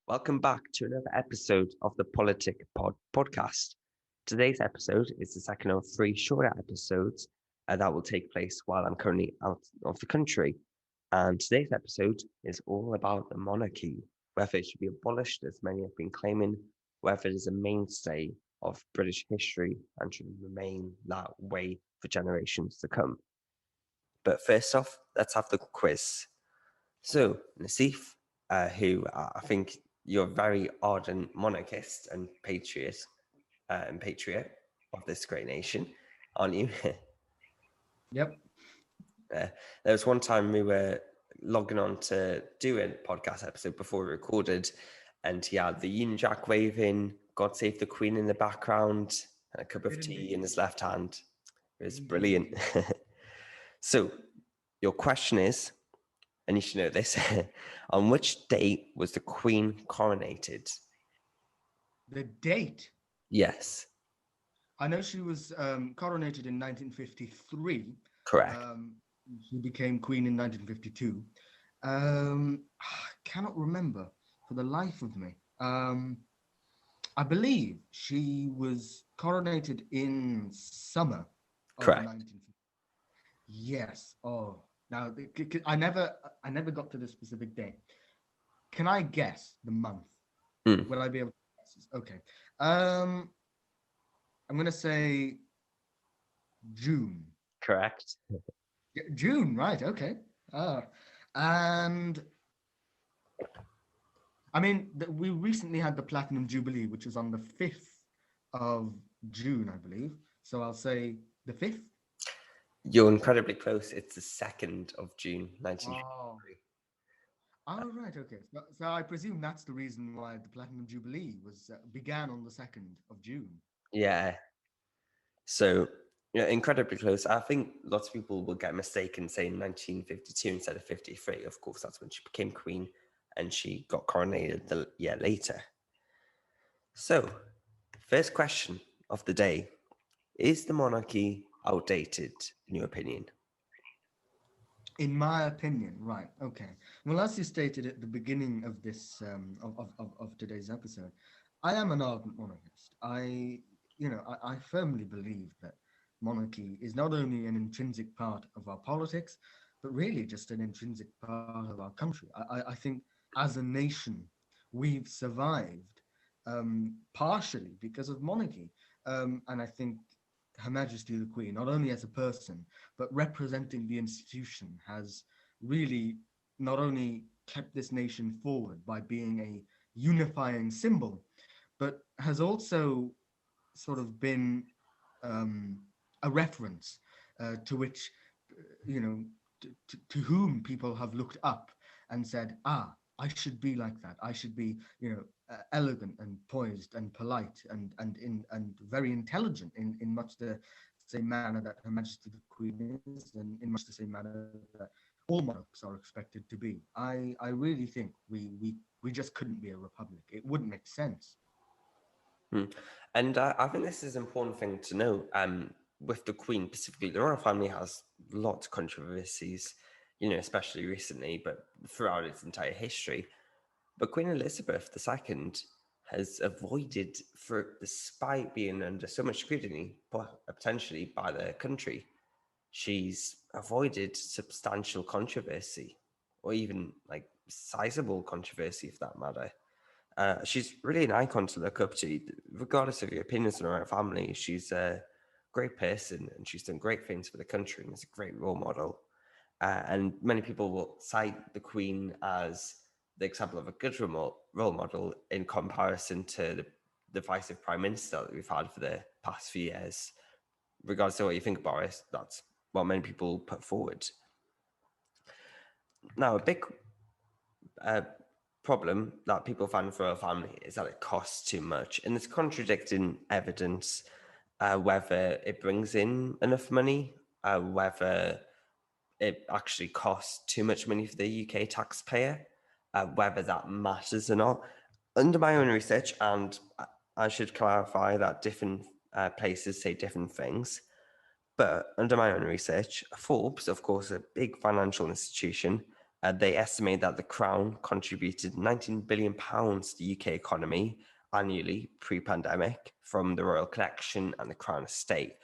Welcome back to another episode of the Podcast. Today's episode is the second of three shorter episodes that will take place while I'm currently out of the country. And today's episode is all about the monarchy, whether it should be abolished, as many have been claiming, whether it is a mainstay of British history and should remain that way for generations to come. But first off, let's have the quiz. So, Nasif, who I think you're a very ardent monarchist and patriot of this great nation, aren't you? Yep. There was one time we were logging on to do a podcast episode before we recorded, and he had the Union Jack waving, God Save the Queen in the background, and a cup of tea in his left hand. It was brilliant. So, your question is, and you should know this, on which date was the Queen coronated? The date? Yes. I know she was coronated in 1953. Correct. She became queen in 1952. I cannot remember for the life of me. I believe she was coronated in summer of Correct. 1950. Yes. Oh, now I never got to the specific date. Can I guess the month? Will I be able to guess? Okay. I'm gonna say June. Correct. June, right? Okay. And I mean, we recently had the Platinum Jubilee, which was on the 5th of June, I believe. So I'll say the 5th. You're incredibly close. It's the 2nd of June, 1953. Oh, right. Okay. So I presume that's the reason why the Platinum Jubilee was began on the 2nd of June. Yeah. So, incredibly close. I think lots of people will get mistaken saying 1952 instead of 53. Of course, that's when she became queen and she got coronated the year later. So, first question of the day. Is the monarchy outdated, in your opinion? In my opinion, right? Okay. Well, as you stated at the beginning of this of today's episode, I am an ardent monarchist. I firmly believe that monarchy is not only an intrinsic part of our politics, but really just an intrinsic part of our country. I think as a nation, we've survived partially because of monarchy, and I think Her Majesty the Queen, not only as a person, but representing the institution, has really not only kept this nation forward by being a unifying symbol, but has also sort of been a reference to which, to whom people have looked up and said, I should be like that. I should be, elegant and poised and polite and very intelligent in much the same manner that Her Majesty the Queen is, and in much the same manner that all monarchs are expected to be. I really think we just couldn't be a republic. It wouldn't make sense. And I think this is an important thing to know. With the Queen specifically, the royal family has lots of controversies, especially recently, but throughout its entire history. But Queen Elizabeth II has avoided, despite being under so much scrutiny, potentially by the country, she's avoided substantial controversy, or even like sizable controversy, for that matter. She's really an icon to look up to, regardless of your opinions on her family. She's a great person, and she's done great things for the country, and is a great role model. And many people will cite the Queen as the example of a good role model in comparison to the divisive prime minister that we've had for the past few years. Regardless of what you think about it, that's what many people put forward. Now, a big problem that people find with royal family is that it costs too much, and it's contradicting evidence whether it brings in enough money, whether it actually costs too much money for the UK taxpayer, whether that matters or not. Under my own research, and I should clarify that different places say different things, but under my own research, Forbes, of course, a big financial institution, They estimate that the Crown contributed £19 billion to the UK economy annually pre-pandemic from the royal collection and the Crown estate.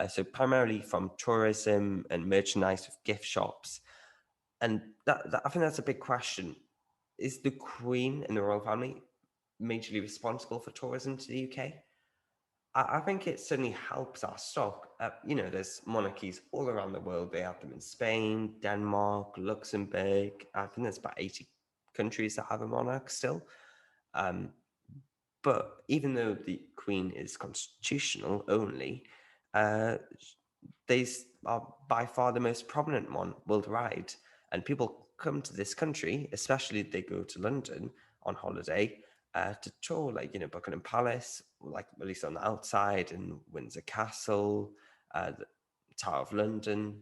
So primarily from tourism and merchandise with gift shops. And I think that's a big question. Is the Queen and the royal family majorly responsible for tourism to the UK? I think it certainly helps our stock. There's monarchies all around the world. They have them in Spain, Denmark, Luxembourg. I think there's about 80 countries that have a monarch still. Um, but even though the Queen is constitutional only, uh, they are by far the most prominent one worldwide. And people come to this country, especially if they go to London on holiday, to tour, Buckingham Palace, like at least on the outside, and Windsor Castle, the Tower of London,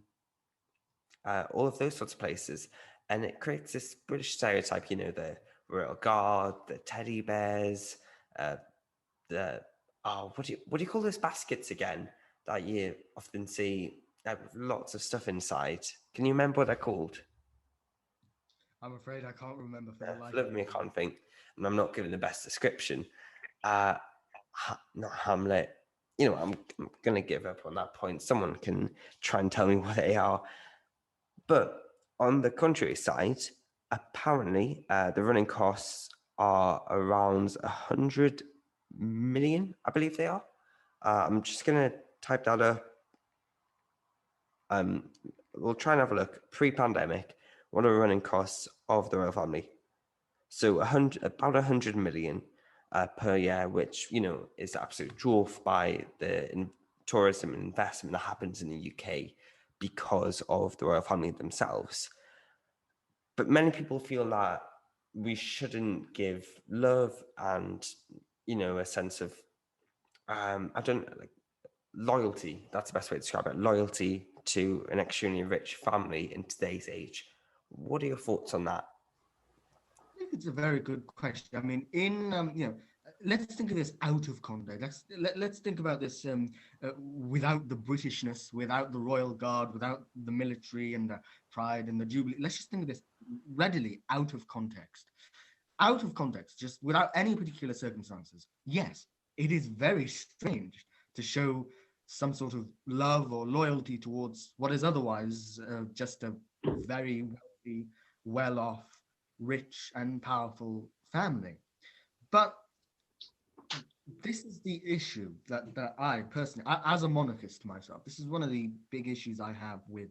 all of those sorts of places. And it creates this British stereotype, the royal guard, the teddy bears, uh, the what do you call those baskets again that you often see with lots of stuff inside? Can you remember what they're called? I'm afraid I can't remember for the life For of me, me. I can't think, and I'm not giving the best description. Uh, Not Hamlet. I'm gonna give up on that point. Someone can try and tell me what they are. But on the contrary side, apparently the running costs are around 100 million, I believe they are. I'm just going to type that up. We'll try and have a look. Pre-pandemic, what are the running costs of the royal family? So about 100 million per year, which, is the absolute dwarf by the tourism and investment that happens in the UK because of the royal family themselves. But many people feel that we shouldn't give love and, a sense of, I don't like loyalty. That's the best way to describe it. Loyalty to an extremely rich family in today's age. What are your thoughts on that? I think it's a very good question. I mean, let's think of this out of context. Let's think about this without the Britishness, without the royal guard, without the military and the pride and the jubilee. Let's just think of this readily out of context. Out of context, just without any particular circumstances. Yes, it is very strange to show some sort of love or loyalty towards what is otherwise just a very wealthy, well-off, rich and powerful family. But this is the issue that I personally, as a monarchist myself, this is one of the big issues I have with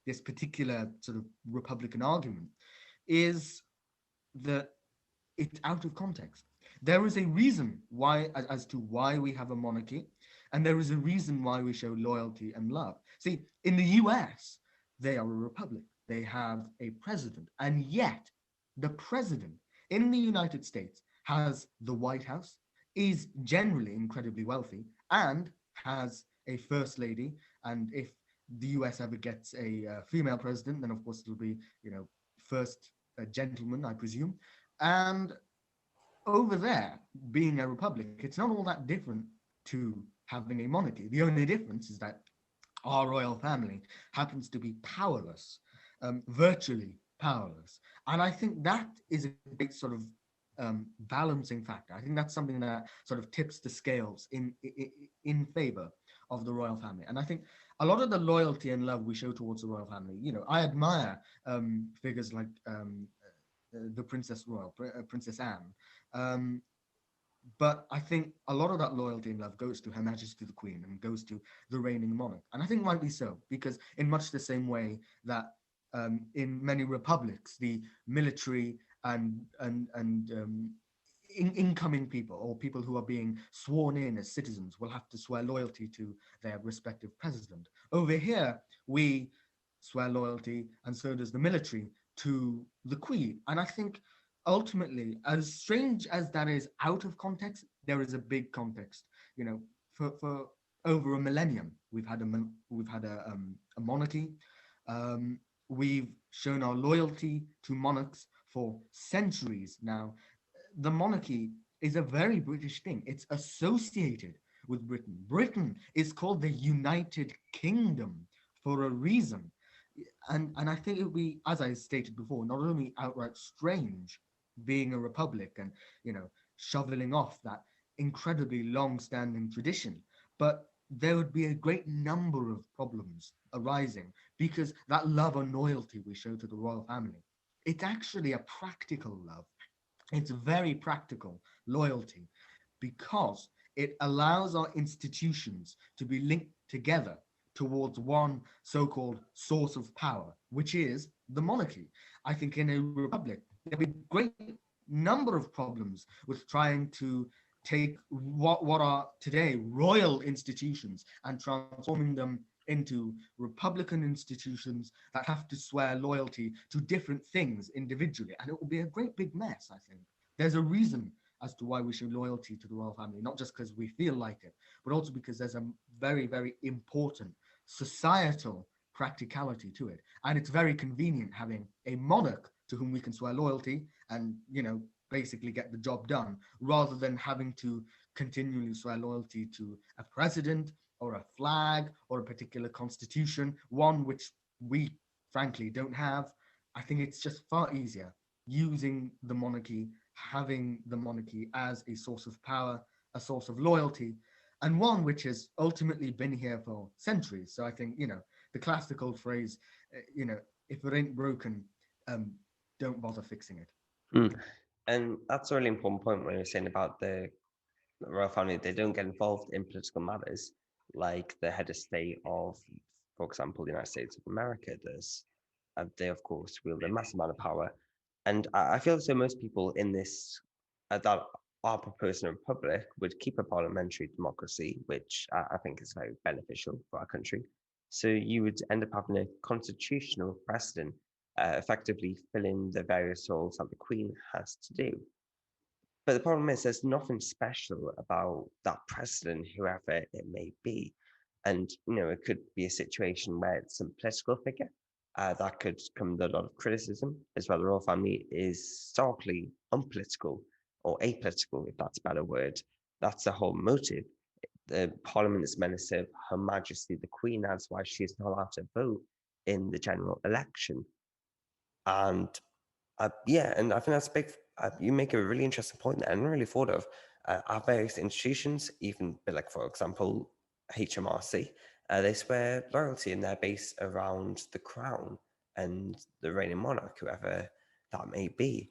this particular sort of Republican argument, is that it's out of context. There is a reason why, as to why we have a monarchy, and there is a reason why we show loyalty and love. See, in the US, they are a republic. They have a president, and yet the president in the United States has the White House, is generally incredibly wealthy, and has a first lady. And if the US ever gets a female president, then of course it'll be, first gentleman, I presume. And over there, being a republic, it's not all that different to having a monarchy. The only difference is that our royal family happens to be powerless, virtually powerless. And I think that is a great sort of balancing factor. I think that's something that sort of tips the scales in favor of the royal family. And I think a lot of the loyalty and love we show towards the royal family, I admire figures like the Princess Royal, Princess Anne. Um, but I think a lot of that loyalty and love goes to Her Majesty the Queen and goes to the reigning monarch. And I think rightly so, because in much the same way that in many republics, the military and incoming people or people who are being sworn in as citizens will have to swear loyalty to their respective president. Over here, we swear loyalty, and so does the military, to the Queen. And I think ultimately, as strange as that is out of context, there is a big context. For over a millennium, we've had a monarchy. We've shown our loyalty to monarchs for centuries now. The monarchy is a very British thing. It's associated with Britain. Britain is called the United Kingdom for a reason. And I think it would be, as I stated before, not only outright strange being a republic and, shoveling off that incredibly long-standing tradition, but there would be a great number of problems arising because that love and loyalty we show to the royal family, it's actually a practical love. It's very practical loyalty because it allows our institutions to be linked together towards one so-called source of power, which is the monarchy. I think in a republic, there'll be a great number of problems with trying to take what are today royal institutions and transforming them into republican institutions that have to swear loyalty to different things individually. And it will be a great big mess, I think. There's a reason as to why we show loyalty to the royal family, not just because we feel like it, but also because there's a very, very important societal practicality to it. And it's very convenient having a monarch to whom we can swear loyalty and, basically get the job done, rather than having to continually swear loyalty to a president or a flag or a particular constitution, one which we frankly don't have. I think it's just far easier using the monarchy, having the monarchy as a source of power, a source of loyalty, and one which has ultimately been here for centuries. So I think, the classical phrase, if it ain't broken, um, don't bother fixing it. Mm. And that's a really important point when you're saying about the royal family. They don't get involved in political matters like the head of state of, for example, the United States of America does. They, of course, wield a massive amount of power. And I feel as though most people in this that are proposing a republic would keep a parliamentary democracy, which I think is very beneficial for our country. So you would end up having a constitutional president, effectively filling the various roles that the Queen has to do. But the problem is, there's nothing special about that president, whoever it may be. And, it could be a situation where it's some political figure that could come with a lot of criticism, as well. The royal family is starkly unpolitical or apolitical, if that's a better word. That's the whole motive. The parliament is meant to serve Her Majesty the Queen. That's why she's not allowed to vote in the general election. And yeah, and I think that's big. You make a really interesting point there, and really thought of our various institutions, even like, for example, HMRC. They swear loyalty and they're based around the crown and the reigning monarch, whoever that may be.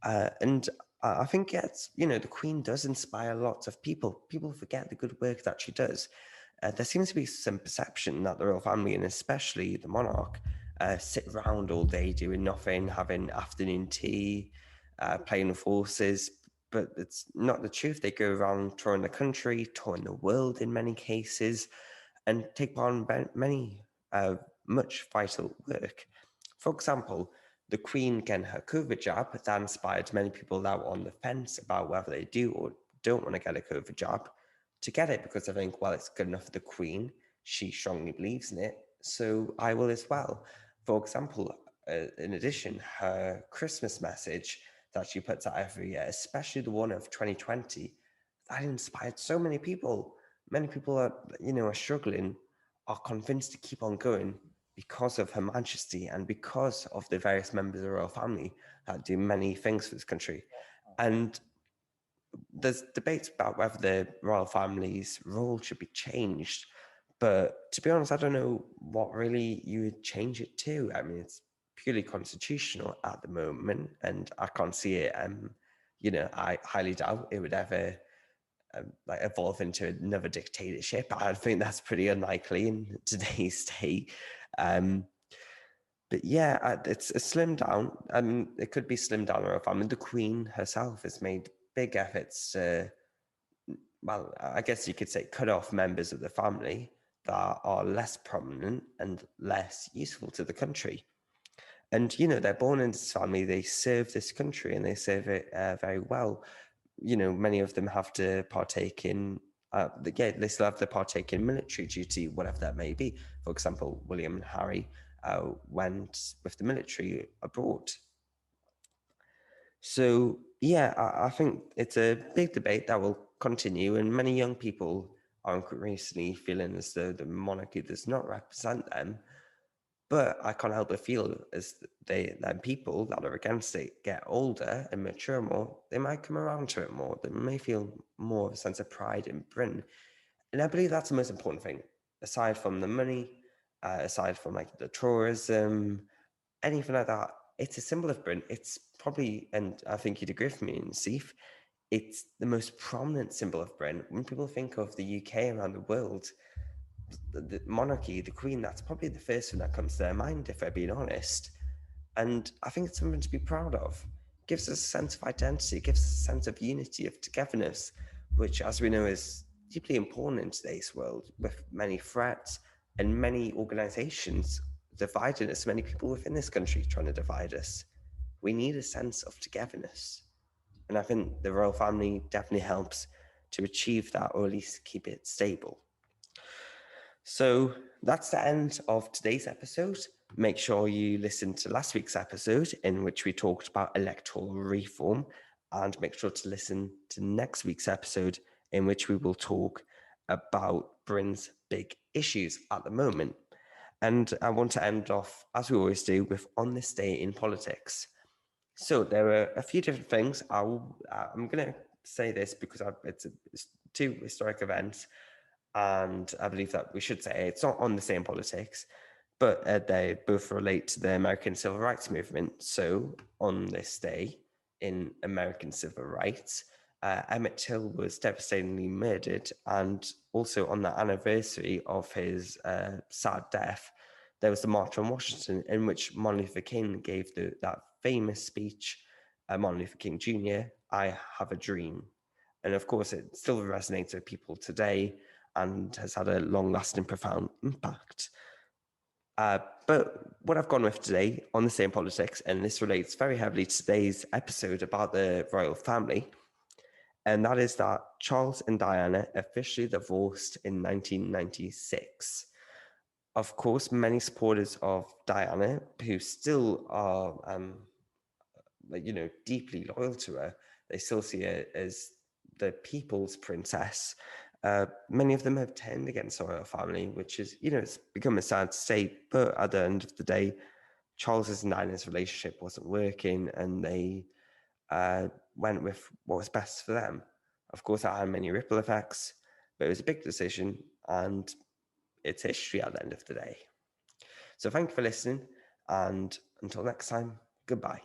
And I think, yes, the Queen does inspire lots of people. People forget the good work that she does. There seems to be some perception that the royal family, and especially the monarch, sit around all day doing nothing, having afternoon tea, playing with horses. But it's not the truth. They go around touring the country, touring the world in many cases, and take part in many much vital work. For example, the Queen getting her COVID jab, that inspired many people that were on the fence about whether they do or don't want to get a COVID jab to get it, because I think, well, it's good enough for the Queen. She strongly believes in it, so I will as well. For example, in addition, her Christmas message that she puts out every year, especially the one of 2020, that inspired so many people. Many people are, are struggling, are convinced to keep on going because of Her Majesty and because of the various members of the royal family that do many things for this country. And there's debates about whether the royal family's role should be changed. But to be honest, I don't know what really you would change it to. I mean, it's purely constitutional at the moment, and I can't see it. I highly doubt it would ever like evolve into another dictatorship. I think that's pretty unlikely in today's day. Um, but yeah, it's slimmed down. I mean, it could be slimmed down. Or if I mean, the Queen herself has made big efforts to, well, I guess you could say, cut off members of the family that are less prominent and less useful to the country. And they're born into this family, they serve this country, and they serve it very well. Many of them have to partake in, they still have to partake in military duty, whatever that may be. For example, William and Harry went with the military abroad. So, yeah, I think it's a big debate that will continue, and many young people are increasingly feeling as though the monarchy does not represent them. But I can't help but feel as that people that are against it get older and mature more, they might come around to it more. They may feel more of a sense of pride in Britain. And I believe that's the most important thing, aside from the money, aside from like the tourism, anything like that. It's a symbol of Britain. It's probably, and I think you'd agree with me, Nasif, it's the most prominent symbol of Britain. When people think of the UK around the world, the monarchy, the Queen, that's probably the first thing that comes to their mind, if they're being honest. And I think it's something to be proud of. It gives us a sense of identity, it gives us a sense of unity, of togetherness, which, as we know, is deeply important in today's world with many threats and many organizations dividing us, many people within this country trying to divide us. We need a sense of togetherness. And I think the royal family definitely helps to achieve that, or at least keep it stable. So that's the end of today's episode. Make sure you listen to last week's episode in which we talked about electoral reform, and make sure to listen to next week's episode in which we will talk about Britain's big issues at the moment. And I want to end off, as we always do, with On This Day in Politics. So there are a few different things. I'm going to say this because it's two historic events, and I believe that we should say it's not on the same politics, but they both relate to the American Civil Rights Movement. So on this day in American civil rights, Emmett Till was devastatingly murdered, and also on the anniversary of his sad death, there was the March on Washington in which Martin Luther King gave that famous speech, Martin Luther King Jr., "I Have a Dream." And of course, it still resonates with people today and has had a long-lasting, profound impact. But what I've gone with today on the same politics, and this relates very heavily to today's episode about the royal family, and that is that Charles and Diana officially divorced in 1996. Of course, many supporters of Diana, who still are, deeply loyal to her, they still see her as the people's princess. Many of them have turned against the royal family, which is, it's become a sad state. But at the end of the day, Charles's and Diana's relationship wasn't working, and they went with what was best for them. Of course, that had many ripple effects, but it was a big decision, and it's history at the end of the day. So thank you for listening, and until next time, goodbye.